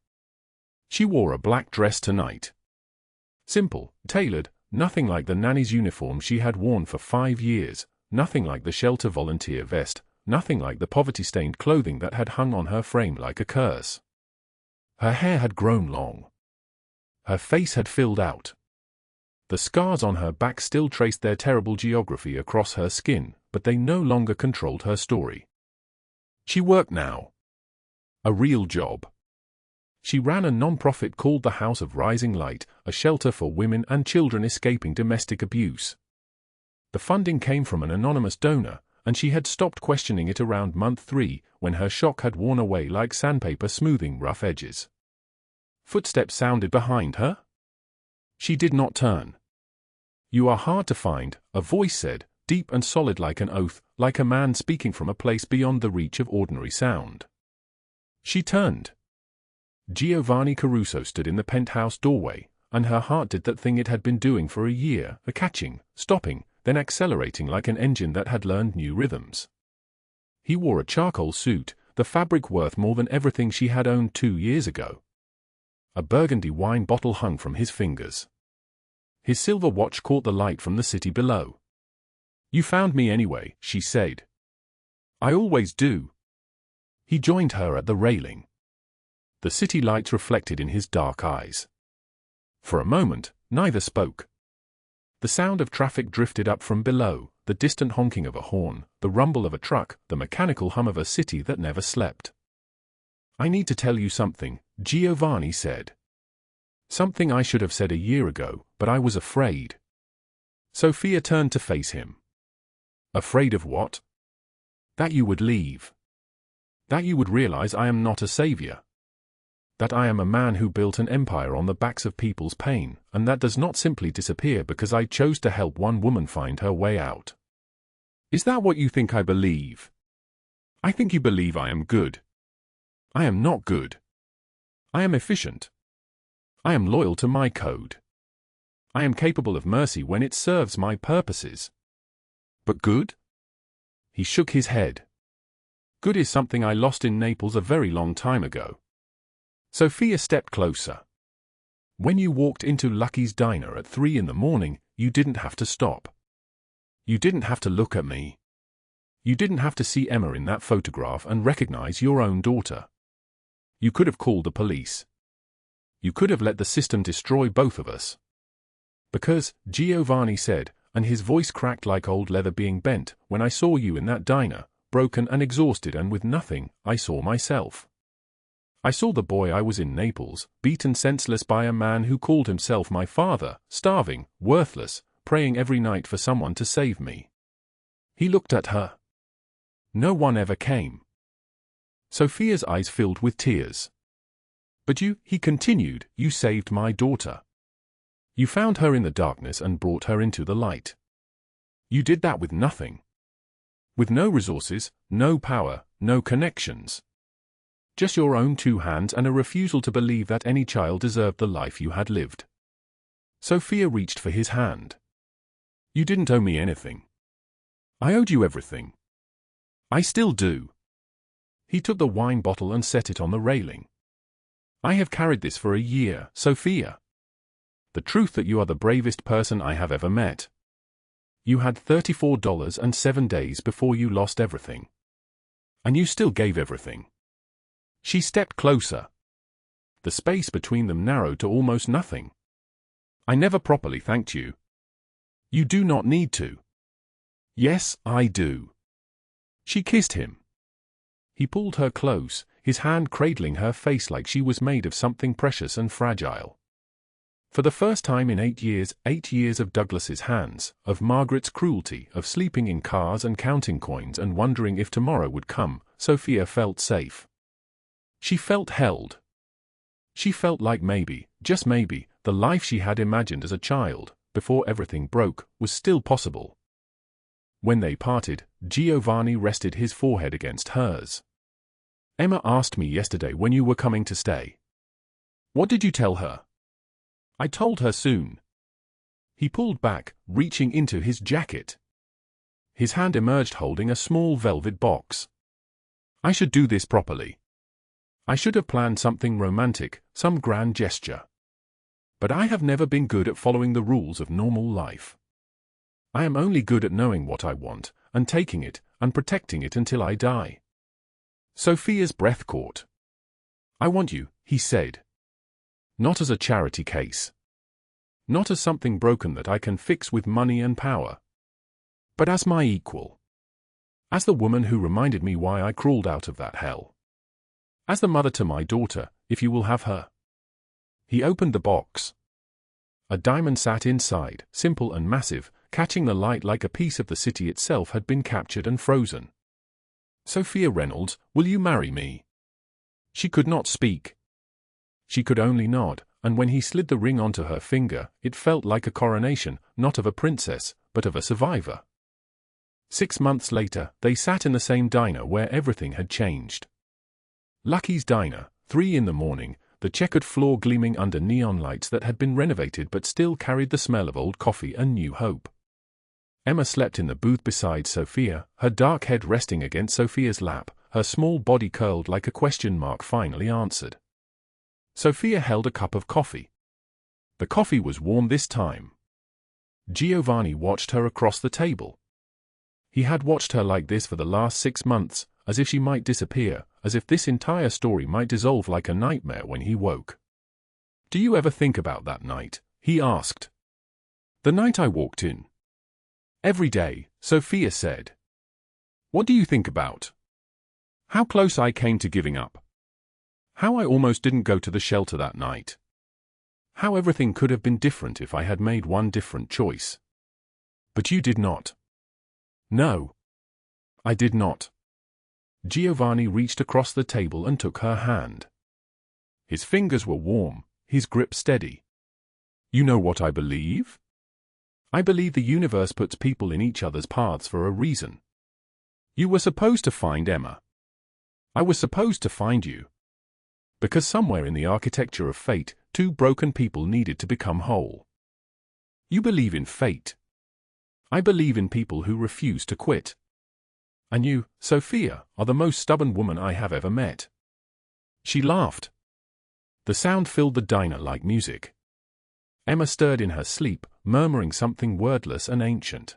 She wore a black dress tonight. Simple, tailored, nothing like the nanny's uniform she had worn for 5 years, nothing like the shelter volunteer vest, nothing like the poverty-stained clothing that had hung on her frame like a curse. Her hair had grown long. Her face had filled out. The scars on her back still traced their terrible geography across her skin, but they no longer controlled her story. She worked now. A real job. She ran a non-profit called the House of Rising Light, a shelter for women and children escaping domestic abuse. The funding came from an anonymous donor, and she had stopped questioning it around month 3, when her shock had worn away like sandpaper smoothing rough edges. Footsteps sounded behind her. She did not turn. "You are hard to find," a voice said, deep and solid like an oath, like a man speaking from a place beyond the reach of ordinary sound. She turned. Giovanni Caruso stood in the penthouse doorway, and her heart did that thing it had been doing for a year, a catching, stopping, then accelerating like an engine that had learned new rhythms. He wore a charcoal suit, the fabric worth more than everything she had owned 2 years ago. A burgundy wine bottle hung from his fingers. His silver watch caught the light from the city below. "You found me anyway," she said. "I always do." He joined her at the railing. The city lights reflected in his dark eyes. For a moment, neither spoke. The sound of traffic drifted up from below, the distant honking of a horn, the rumble of a truck, the mechanical hum of a city that never slept. "I need to tell you something," Giovanni said. "Something I should have said a year ago, but I was afraid." Sofia turned to face him. "Afraid of what?" "That you would leave. That you would realize I am not a savior. That I am a man who built an empire on the backs of people's pain, and that does not simply disappear because I chose to help one woman find her way out." "Is that what you think I believe?" "I think you believe I am good. I am not good. I am efficient. I am loyal to my code. I am capable of mercy when it serves my purposes. But good?" He shook his head. "Good is something I lost in Naples a very long time ago." Sofia stepped closer. "When you walked into Lucky's diner at 3 in the morning, you didn't have to stop. You didn't have to look at me. You didn't have to see Emma in that photograph and recognize your own daughter. You could have called the police. You could have let the system destroy both of us. Because," Giovanni said, and his voice cracked like old leather being bent, "when I saw you in that diner, broken and exhausted and with nothing, I saw myself. I saw the boy I was in Naples, beaten senseless by a man who called himself my father, starving, worthless, praying every night for someone to save me." He looked at her. "No one ever came." Sofia's eyes filled with tears. "But you," he continued, "you saved my daughter. You found her in the darkness and brought her into the light. You did that with nothing. With no resources, no power, no connections. Just your own 2 hands and a refusal to believe that any child deserved the life you had lived." Sofia reached for his hand. "You didn't owe me anything. I owed you everything. I still do." He took the wine bottle and set it on the railing. "I have carried this for a year, Sofia. The truth that you are the bravest person I have ever met. You had $34 and 7 days before you lost everything. And you still gave everything." She stepped closer. The space between them narrowed to almost nothing. "I never properly thanked you." "You do not need to." "Yes, I do." She kissed him. He pulled her close, his hand cradling her face like she was made of something precious and fragile. For the first time in 8 years of Douglas's hands, of Margaret's cruelty, of sleeping in cars and counting coins and wondering if tomorrow would come, Sofia felt safe. She felt held. She felt like maybe, just maybe, the life she had imagined as a child, before everything broke, was still possible. When they parted, Giovanni rested his forehead against hers. "Emma asked me yesterday when you were coming to stay. What did you tell her?" "I told her soon." He pulled back, reaching into his jacket. His hand emerged holding a small velvet box. I should do this properly. I should have planned something romantic, some grand gesture. But I have never been good at following the rules of normal life. I am only good at knowing what I want, and taking it, and protecting it until I die. Sofia's breath caught. I want you, he said. Not as a charity case. Not as something broken that I can fix with money and power. But as my equal. As the woman who reminded me why I crawled out of that hell. As the mother to my daughter, if you will have her. He opened the box. A diamond sat inside, simple and massive, catching the light like a piece of the city itself had been captured and frozen. Sofia Reynolds, will you marry me? She could not speak. She could only nod, and when he slid the ring onto her finger, it felt like a coronation, not of a princess, but of a survivor. 6 months later, they sat in the same diner where everything had changed. Lucky's Diner, 3 in the morning, the checkered floor gleaming under neon lights that had been renovated but still carried the smell of old coffee and new hope. Emma slept in the booth beside Sofia, her dark head resting against Sofia's lap, her small body curled like a question mark finally answered. Sofia held a cup of coffee. The coffee was warm this time. Giovanni watched her across the table. He had watched her like this for the last 6 months, as if she might disappear, as if this entire story might dissolve like a nightmare when he woke. Do you ever think about that night? He asked. The night I walked in. Every day, Sofia said. What do you think about? How close I came to giving up. How I almost didn't go to the shelter that night. How everything could have been different if I had made one different choice. But you did not. No. I did not. Giovanni reached across the table and took her hand. His fingers were warm, his grip steady. You know what I believe? I believe the universe puts people in each other's paths for a reason. You were supposed to find Emma. I was supposed to find you. Because somewhere in the architecture of fate, 2 broken people needed to become whole. You believe in fate. I believe in people who refuse to quit. And you, Sofia, are the most stubborn woman I have ever met. She laughed. The sound filled the diner like music. Emma stirred in her sleep, murmuring something wordless and ancient.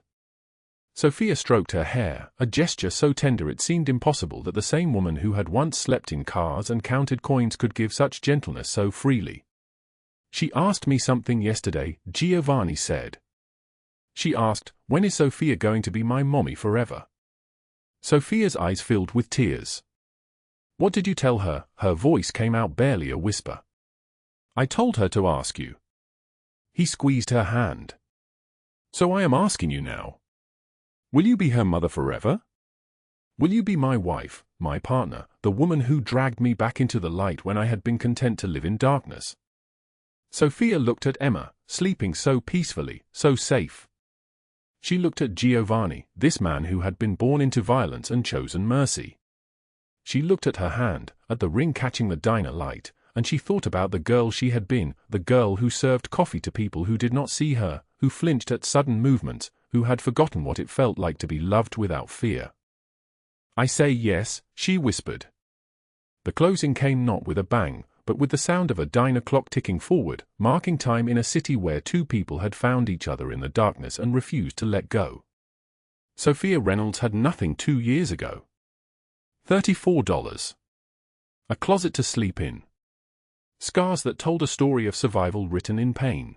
Sofia stroked her hair, a gesture so tender it seemed impossible that the same woman who had once slept in cars and counted coins could give such gentleness so freely. She asked me something yesterday, Giovanni said. She asked, when is Sofia going to be my mommy forever? Sofia's eyes filled with tears. What did you tell her? Her voice came out barely a whisper. I told her to ask you. He squeezed her hand. So I am asking you now. Will you be her mother forever? Will you be my wife, my partner, the woman who dragged me back into the light when I had been content to live in darkness? Sofia looked at Emma, sleeping so peacefully, so safe. She looked at Giovanni, this man who had been born into violence and chosen mercy. She looked at her hand, at the ring catching the diner light, and she thought about the girl she had been, the girl who served coffee to people who did not see her, who flinched at sudden movements, who had forgotten what it felt like to be loved without fear. I say yes, she whispered. The closing came not with a bang, but with the sound of a diner clock ticking forward, marking time in a city where 2 people had found each other in the darkness and refused to let go. Sofia Reynolds had nothing 2 years ago. $34. A closet to sleep in. Scars that told a story of survival written in pain.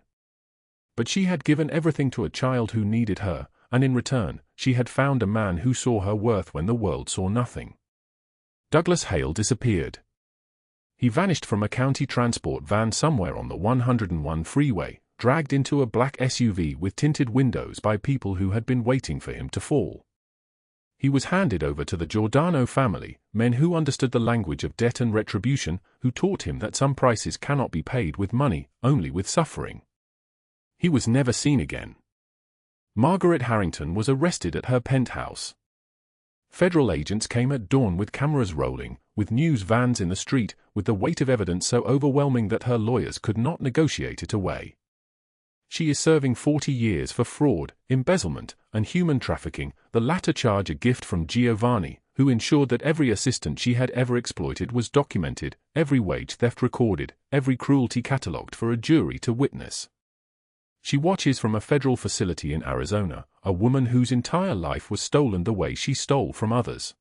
But she had given everything to a child who needed her, and in return, she had found a man who saw her worth when the world saw nothing. Douglas Hale disappeared. He vanished from a county transport van somewhere on the 101 freeway, dragged into a black SUV with tinted windows by people who had been waiting for him to fall. He was handed over to the Giordano family, men who understood the language of debt and retribution, who taught him that some prices cannot be paid with money, only with suffering. He was never seen again. Margaret Harrington was arrested at her penthouse. Federal agents came at dawn with cameras rolling, with news vans in the street, with the weight of evidence so overwhelming that her lawyers could not negotiate it away. She is serving 40 years for fraud, embezzlement, and human trafficking, the latter charge a gift from Giovanni, who ensured that every assistant she had ever exploited was documented, every wage theft recorded, every cruelty catalogued for a jury to witness. She watches from a federal facility in Arizona, a woman whose entire life was stolen the way she stole from others.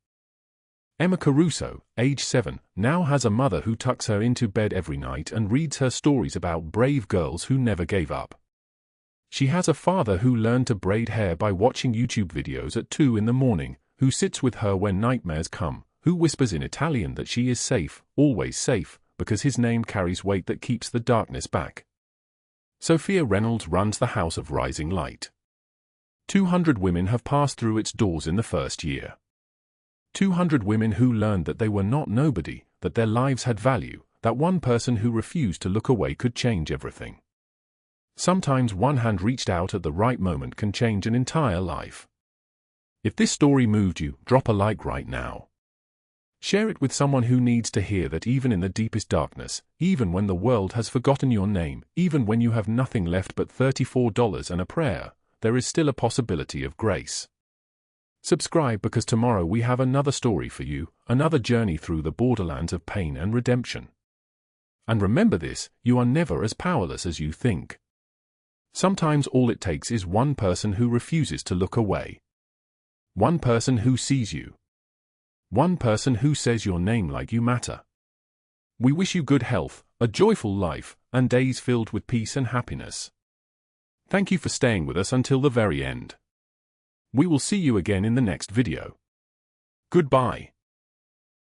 Emma Caruso, age 7, now has a mother who tucks her into bed every night and reads her stories about brave girls who never gave up. She has a father who learned to braid hair by watching YouTube videos at 2 in the morning, who sits with her when nightmares come, who whispers in Italian that she is safe, always safe, because his name carries weight that keeps the darkness back. Sofia Reynolds runs the House of Rising Light. 200 women have passed through its doors in the first year. 200 women who learned that they were not nobody, that their lives had value, that one person who refused to look away could change everything. Sometimes one hand reached out at the right moment can change an entire life. If this story moved you, drop a like right now. Share it with someone who needs to hear that even in the deepest darkness, even when the world has forgotten your name, even when you have nothing left but $34 and a prayer, there is still a possibility of grace. Subscribe because tomorrow we have another story for you, another journey through the borderlands of pain and redemption. And remember this, you are never as powerless as you think. Sometimes all it takes is one person who refuses to look away. One person who sees you. One person who says your name like you matter. We wish you good health, a joyful life, and days filled with peace and happiness. Thank you for staying with us until the very end. We will see you again in the next video. Goodbye.